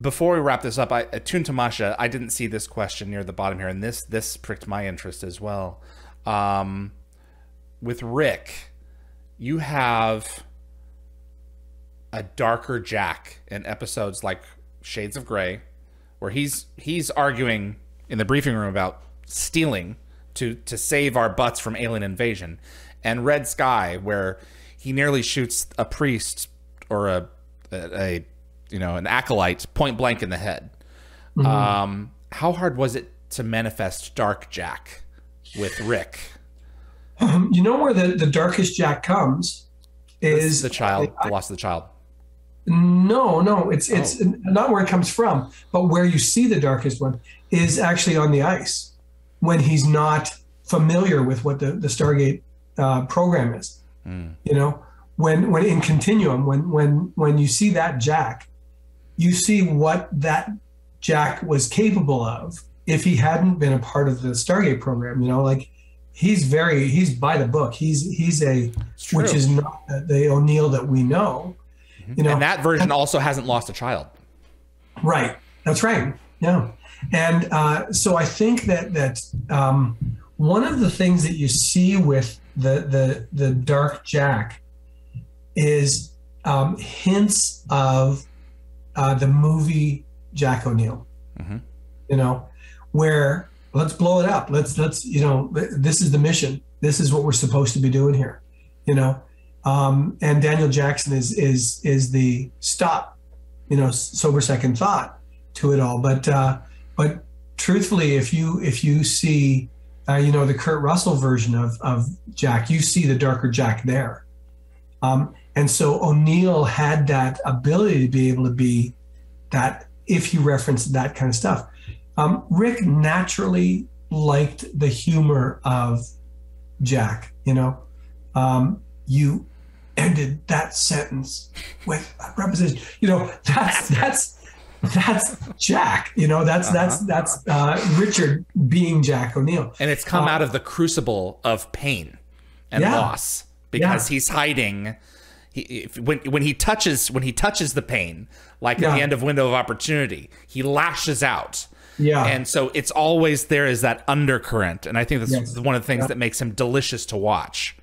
Before we wrap this up, Tune Tamasha, I didn't see this question near the bottom here, and this pricked my interest as well. With Rick, you have a darker Jack in episodes like Shades of Grey, where he's arguing in the briefing room about stealing to save our butts from alien invasion, and Red Sky, where he nearly shoots a priest or a an acolyte point blank in the head. Mm-hmm. How hard was it to manifest Dark Jack with Rick? You know where the darkest Jack comes is the child, the loss of the child. No, it's not where it comes from, but where you see the darkest one is actually on the ice when he's not familiar with what the Stargate program is. You know, when in Continuum, when you see that Jack, you see what that Jack was capable of if he hadn't been a part of the Stargate program. You know, like he's by the book. He's which is not the O'Neill that we know. You know, and that version also hasn't lost a child. Right. That's right. Yeah. And so I think that one of the things that you see with the Dark Jack is hints of the movie Jack O'Neill. Mm-hmm. You know, where let's blow it up. Let's this is the mission. This is what we're supposed to be doing here. You know. And Daniel Jackson is the stop, sober second thought to it all. But truthfully, if you see, the Kurt Russell version of Jack, you see the darker Jack there. And so O'Neill had that ability to be able to be that if you reference that kind of stuff. Rick naturally liked the humor of Jack, you ended that sentence with a preposition. That's Jack. That's Richard being Jack O'Neill. And it's come out of the crucible of pain and loss because he's hiding. When he touches the pain, like at the end of Window of Opportunity, he lashes out. Yeah. And so it's always there is that undercurrent, and I think that's one of the things that makes him delicious to watch.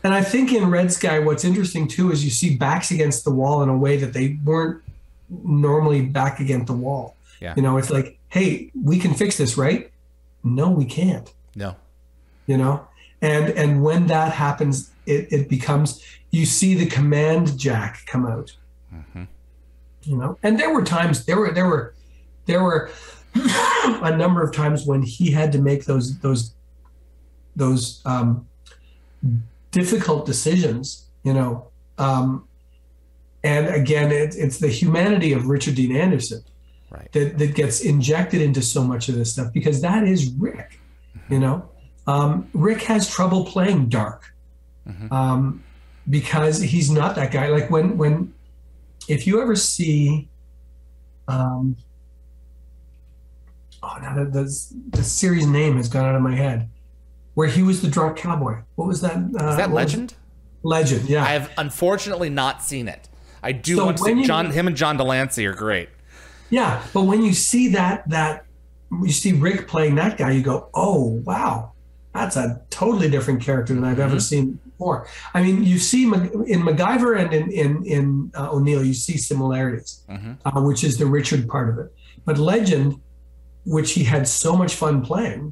And I think in Red Sky, what's interesting too is you see backs against the wall in a way that they weren't normally back against the wall. Yeah. It's like, hey, we can fix this, right? No, we can't. No. And when that happens, it becomes, you see the command Jack come out. Mm-hmm. And there were times, there were a number of times when he had to make those difficult decisions, and again, it's the humanity of Richard Dean Anderson that gets injected into so much of this stuff, because that is Rick. Rick has trouble playing dark because he's not that guy. Like when if you ever see the series name has gone out of my head, where he was the drunk cowboy. What was that? Is that Legend? Legend, yeah. I have unfortunately not seen it. I do want to see him and John Delancey are great. Yeah, but when you see that you see Rick playing that guy, you go, oh wow, that's a totally different character than I've ever seen before. I mean, you see in MacGyver and in O'Neill, you see similarities, which is the Richard part of it. But Legend, which he had so much fun playing,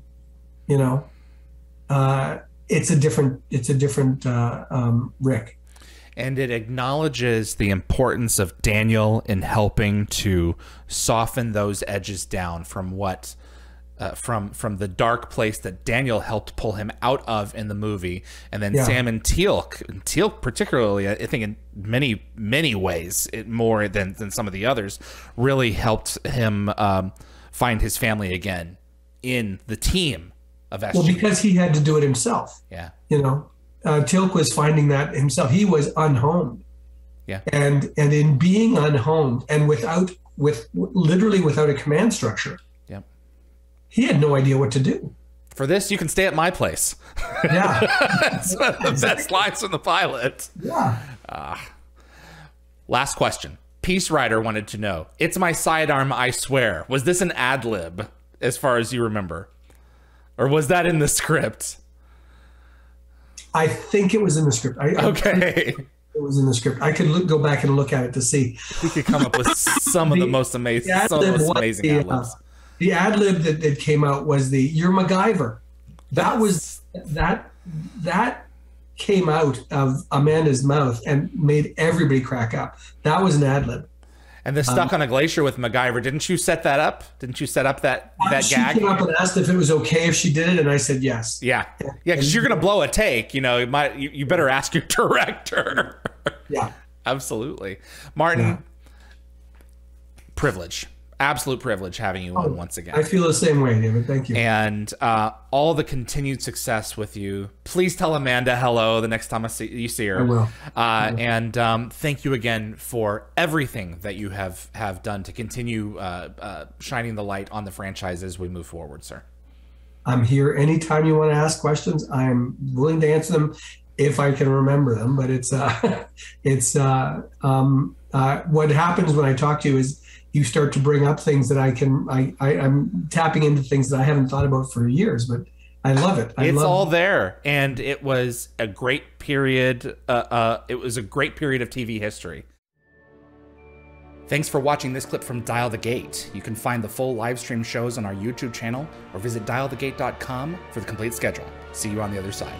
it's a different Rick. And it acknowledges the importance of Daniel in helping to soften those edges down from what from the dark place that Daniel helped pull him out of in the movie. And then Sam and Teal'c particularly, I think in many ways, more than some of the others, really helped him find his family again in the team of SG. Well, because he had to do it himself. Yeah. Teal'c was finding that himself. He was unhomed. Yeah. And in being unhomed and literally without a command structure. Yeah. He had no idea what to do. For this, you can stay at my place. Yeah. That's one of the best lines from the pilot. Yeah. Last question. Peace Rider wanted to know, it's my sidearm, I swear. Was this an ad lib, as far as you remember? Or was that in the script? I think it was in the script. Okay. It was in the script. I could go back and look at it to see. We could come up with some of the most amazing, ad libs. The ad lib that came out was the "You're MacGyver." That came out of Amanda's mouth and made everybody crack up. That was an ad lib. And the stuck on a glacier with MacGyver, didn't you set that up? Didn't you set up that gag? She came up and asked if it was okay if she did it, and I said yes. Yeah, because you're gonna blow a take. You know, you better ask your director. Yeah, absolutely, Martin. Privilege. Absolute privilege having you on once again. I feel the same way, David. Thank you. And all the continued success with you. Please tell Amanda hello the next time you see her. I will. And thank you again for everything that you have done to continue shining the light on the franchise as we move forward, sir. I'm here anytime you want to ask questions. I'm willing to answer them if I can remember them. But what happens when I talk to you is you start to bring up things that I'm tapping into things that I haven't thought about for years, but I love it. It's all there. And it was a great period. It was a great period of TV history. Thanks for watching this clip from Dial the Gate. You can find the full live stream shows on our YouTube channel or visit dialthegate.com for the complete schedule. See you on the other side.